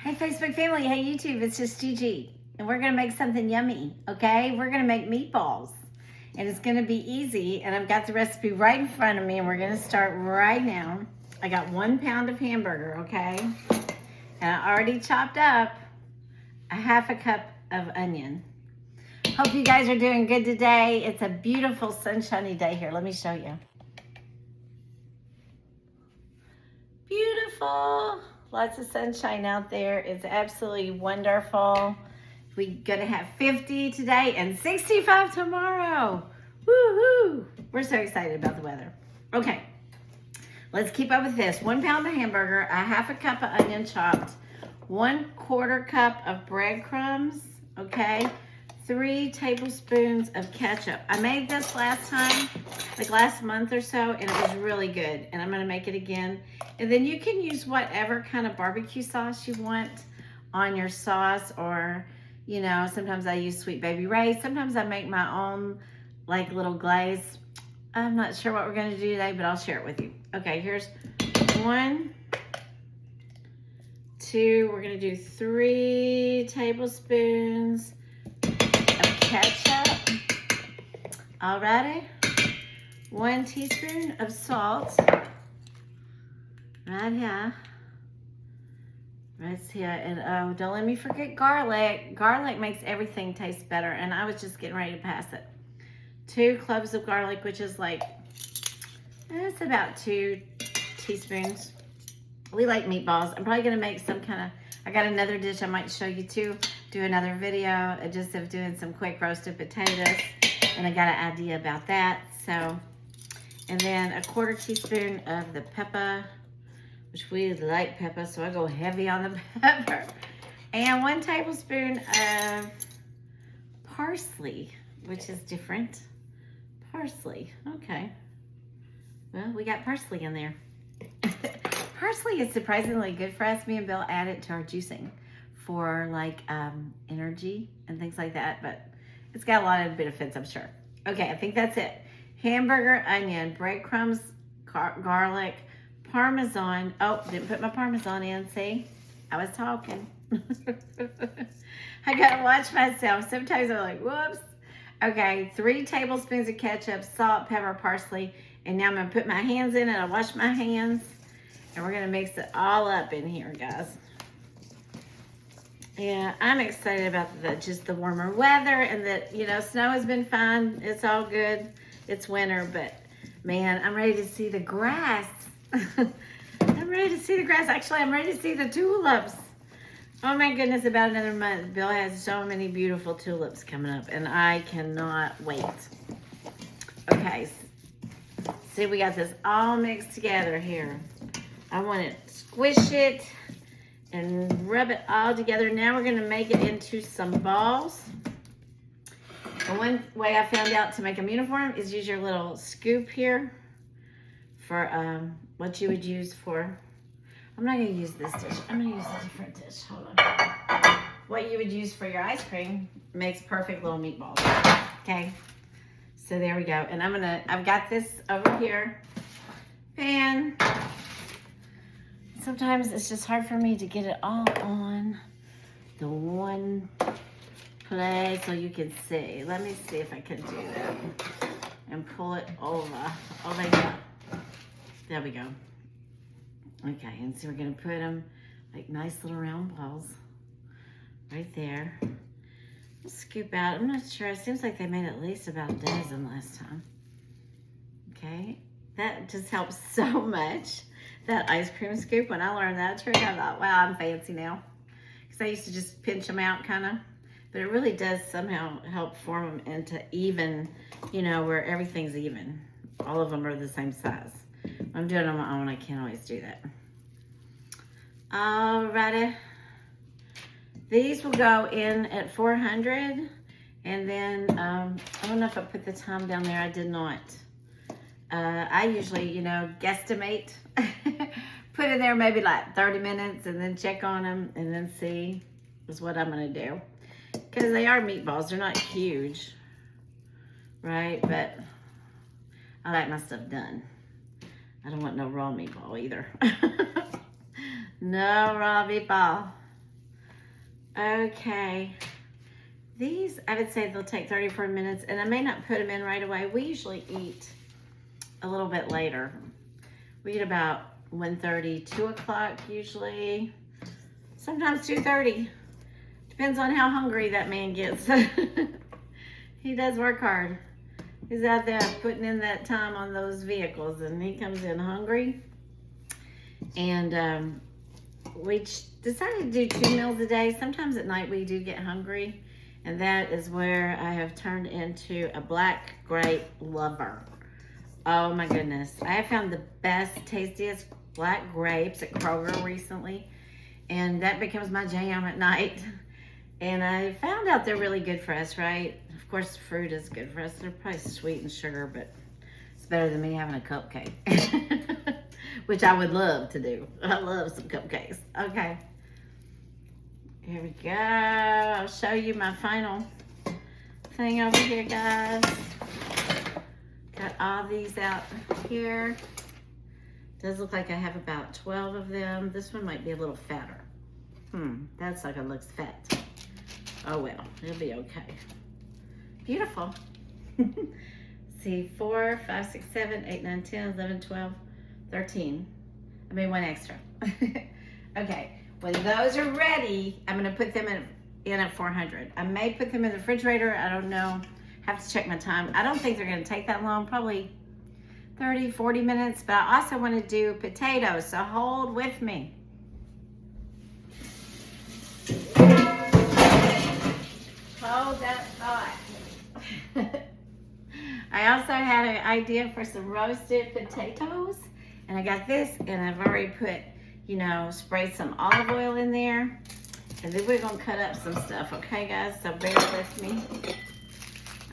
Hey Facebook family, hey YouTube, it's just Gigi. And we're gonna make something yummy, okay? We're gonna make meatballs. And it's gonna be easy, and I've got the recipe right in front of me, and we're gonna start right now. I got 1 pound of hamburger, okay? And I already chopped up a half a cup of onion. Hope you guys are doing good today. It's a beautiful sunshiny day here. Let me show you. Beautiful. Lots of sunshine out there. It's absolutely wonderful. We're gonna have 50 today and 65 tomorrow. Woohoo! We're so excited about the weather. Okay, let's keep up with this. 1 pound of hamburger, a half a cup of onion chopped, 1/4 cup of breadcrumbs, okay? 3 tablespoons of ketchup. I made this last time, like last month or so, and it was really good. And I'm gonna make it again. And then you can use whatever kind of barbecue sauce you want on your sauce, or, you know, sometimes I use Sweet Baby Ray's. Sometimes I make my own, like, little glaze. I'm not sure what we're gonna do today, but I'll share it with you. Okay, here's 1, 2, we're gonna do 3 tablespoons ketchup. Alrighty, 1 teaspoon of salt. Right here. Right here. And oh, don't let me forget garlic. Garlic makes everything taste better, and I was just getting ready to pass it. 2 cloves of garlic, which is like, it's about 2 teaspoons. We like meatballs. I'm probably gonna make some kind of, I got another dish I might show you too. Do another video just of doing some quick roasted potatoes, and I got an idea about that. So, and then a 1/4 teaspoon of the pepper, which we like pepper, so I go heavy on the pepper, and 1 tablespoon of parsley, which is different. Parsley, okay. Well, we got parsley in there. Parsley is surprisingly good for us. Me and Bill add it to our juicing for like energy and things like that, but it's got a lot of benefits, I'm sure. Okay, I think that's it. Hamburger, onion, breadcrumbs, garlic, Parmesan. Oh, didn't put my Parmesan in, see? I was talking. I gotta watch myself. Sometimes I'm like, whoops. Okay, 3 tablespoons of ketchup, salt, pepper, parsley, and now I'm gonna put my hands in it. I wash my hands, and we're gonna mix it all up in here, guys. Yeah, I'm excited about just the warmer weather, and that, you know, snow has been fine. It's all good. It's winter, but man, I'm ready to see the grass. I'm ready to see the grass. Actually, I'm ready to see the tulips. Oh my goodness, about another month. Bill has so many beautiful tulips coming up, and I cannot wait. Okay, see, we got this all mixed together here. I want to squish it and rub it all together. Now we're gonna make it into some balls. And one way I found out to make them uniform is use your little scoop here for what you would use for, I'm not gonna use this dish. I'm gonna use a different dish, hold on. What you would use for your ice cream makes perfect little meatballs, okay? So there we go. And I've got this over here, pan. Sometimes it's just hard for me to get it all on the one place so you can see. Let me see if I can do that and pull it over. Oh my God. There we go. Okay, and so we're gonna put them like nice little round balls right there. We'll scoop out. I'm not sure. It seems like they made at least about a dozen last time. Okay, that just helps so much. That ice cream scoop, when I learned that trick, I thought, wow, I'm fancy now. Because I used to just pinch them out kind of. But it really does somehow help form them into even, you know, where everything's even. All of them are the same size. When I'm doing it on my own, I can't always do that. Alrighty. These will go in at 400. And then, I don't know if I put the time down there. I did not. I usually, you know, guesstimate. Put in there maybe like 30 minutes and then check on them and then see is what I'm going to do. Because they are meatballs. They're not huge. Right? But I like my stuff done. I don't want no raw meatball either. No raw meatball. Okay. These, I would say they'll take 34 minutes, and I may not put them in right away. We usually eat a little bit later. We eat about 1:30, 2 o'clock usually. Sometimes 2:30. Depends on how hungry that man gets. He does work hard. He's out there putting in that time on those vehicles, and he comes in hungry. And we decided to do 2 meals a day. Sometimes at night we do get hungry, and that is where I have turned into a black grape lover. Oh my goodness. I have found the best, tastiest black grapes at Kroger recently, and that becomes my jam at night. And I found out they're really good for us, right? Of course, fruit is good for us. They're probably sweet and sugar, but it's better than me having a cupcake, which I would love to do. I love some cupcakes. Okay. Here we go. I'll show you my final thing over here, guys. Got all these out here. Does look like I have about 12 of them. This one might be a little fatter. That's like it looks fat. Oh well, it'll be okay. Beautiful. See, 4, 5, 6, 7, 8, 9, 10, 11, 12, 13. I made one extra. Okay, when those are ready, I'm gonna put them in at 400. I may put them in the refrigerator, I don't know. Have to check my time. I don't think they're gonna take that long, probably 30, 40 minutes, but I also wanna do potatoes, so hold with me. Hold that thought. I also had an idea for some roasted potatoes, and I got this, and I've already put, you know, sprayed some olive oil in there, and then we're gonna cut up some stuff, okay guys? So bear with me.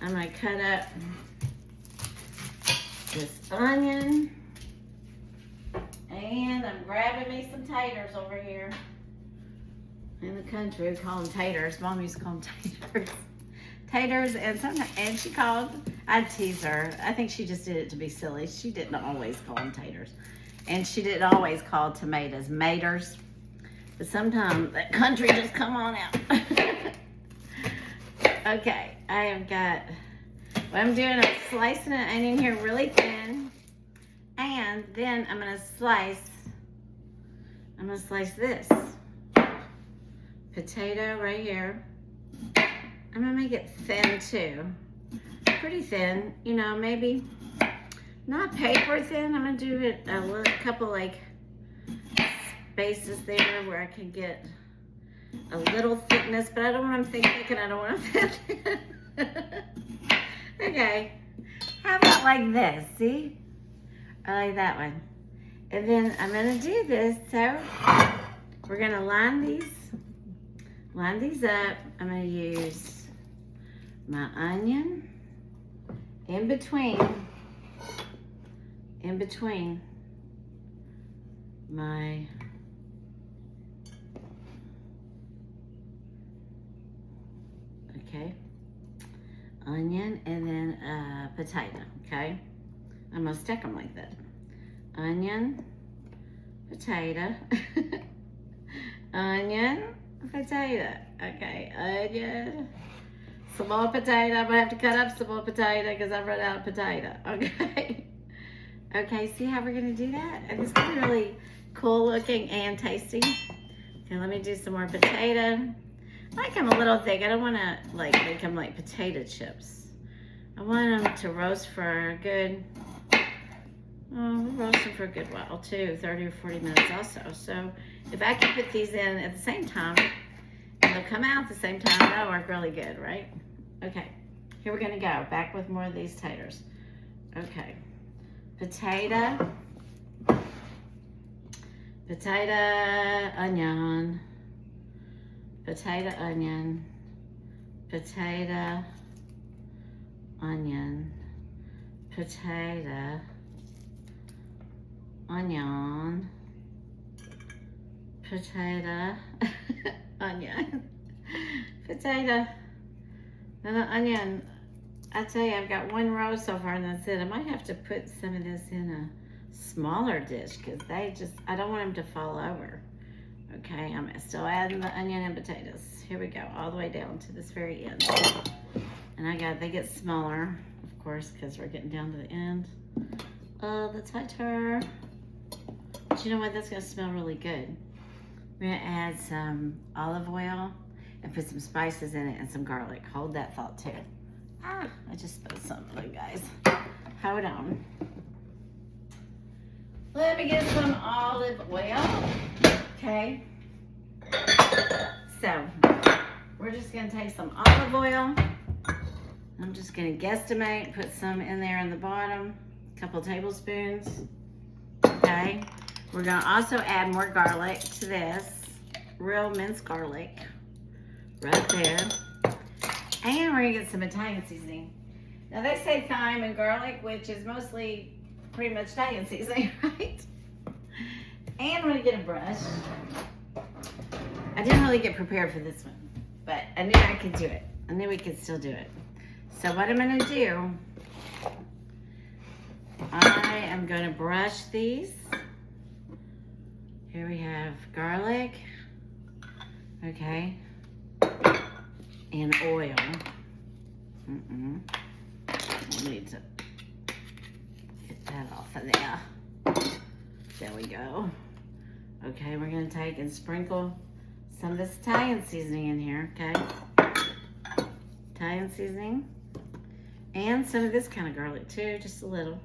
I'm gonna cut up this onion, and I'm grabbing me some taters over here. In the country, we call them taters. Mom used to call them taters. Taters, and sometimes, and she called, I'd tease her. I think she just did it to be silly. She didn't always call them taters. And she didn't always call tomatoes maters. But sometimes that country just come on out. Okay, I have got, what I'm doing, I'm slicing an onion here really thin. And then I'm gonna slice this potato right here. I'm gonna make it thin too. Pretty thin, you know, maybe not paper thin. I'm gonna do it a couple like spaces there where I can get a little thickness, but I don't want them thick and I don't want them thin. Okay, how about like this, see? I like that one. And then I'm gonna do this, so we're gonna line these up. I'm gonna use my onion in between my onion, and then potato, okay? I'm gonna stick them like that. Onion, potato, onion, potato. Okay, onion, some more potato. I'm gonna have to cut up some more potato because I've run out of potato. Okay. Okay, see how we're gonna do that? And it's gonna be really cool looking and tasty. Okay, let me do some more potato. I like them a little thick. I don't wanna like make them like potato chips. I want them to roast for a good, we'll roast them for a good while too, 30 or 40 minutes also. So if I can put these in at the same time, and they'll come out at the same time, that'll work really good, right? Okay, here we're gonna go. Back with more of these taters. Okay, potato, onion, potato, onion, potato, onion, potato, onion, potato, onion, potato, and an onion. I tell you, I've got one row so far, and that's it. I might have to put some of this in a smaller dish because I don't want them to fall over. Okay, I'm still adding the onion and potatoes. Here we go, all the way down to this very end. And they get smaller, of course, because we're getting down to the end. Oh, the tighter. But you know what? That's gonna smell really good. We're gonna add some olive oil and put some spices in it and some garlic. Hold that thought too. I just spilled something, guys. Hold on. Let me get some olive oil. Okay. So, we're just gonna take some olive oil. I'm just gonna guesstimate, put some in there in the bottom, a couple tablespoons. Okay. We're gonna also add more garlic to this. Real minced garlic. Right there. And we're gonna get some Italian seasoning. Now they say thyme and garlic, which is mostly pretty much Italian seasoning, right? And we're gonna get a brush. I didn't really get prepared for this one, but I knew I could do it. I knew we could still do it. So what I'm gonna do, I am gonna brush these. Here we have garlic, okay, and oil. I need to get that off of there. There we go. Okay, we're gonna take and sprinkle some of this Italian seasoning in here, okay? Italian seasoning. And some of this kind of garlic too, just a little.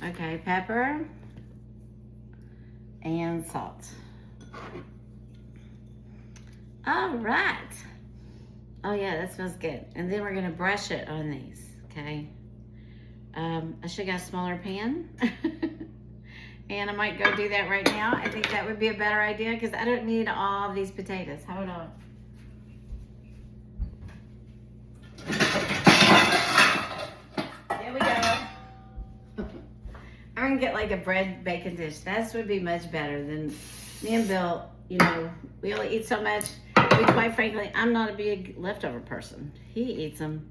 Okay, pepper and salt. All right. Oh yeah, that smells good. And then we're gonna brush it on these, okay? I should have got a smaller pan. And I might go do that right now. I think that would be a better idea because I don't need all these potatoes. Hold on. There we go. I'm gonna get like a bread bacon dish. That would be much better than me and Bill, you know, we only eat so much. Quite frankly, I'm not a big leftover person. He eats them.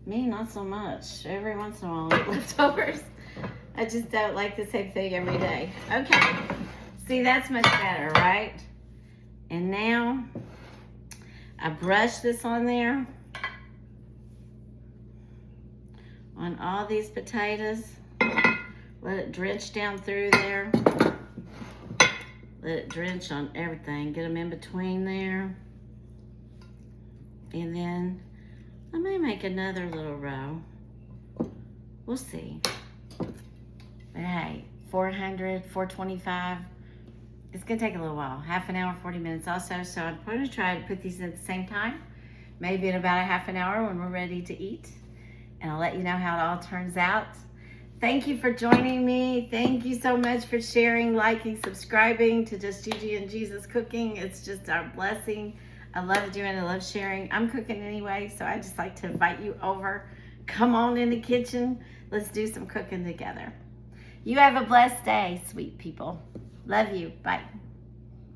Me, not so much. Every once in a while, I eat leftovers. I just don't like the same thing every day. Okay. See, that's much better, right? And now, I brush this on there. On all these potatoes. Let it drench down through there. Let it drench on everything. Get them in between there. And then I may make another little row. We'll see. But hey, 400, 425. It's gonna take a little while. Half an hour, 40 minutes also. So I'm going to try to put these at the same time. Maybe in about a half an hour when we're ready to eat. And I'll let you know how it all turns out. Thank you for joining me. Thank you so much for sharing, liking, subscribing to Just Gigi and Jesus Cooking. It's just our blessing. I love doing it. I love sharing. I'm cooking anyway, so I just like to invite you over. Come on in the kitchen. Let's do some cooking together. You have a blessed day, sweet people. Love you. Bye.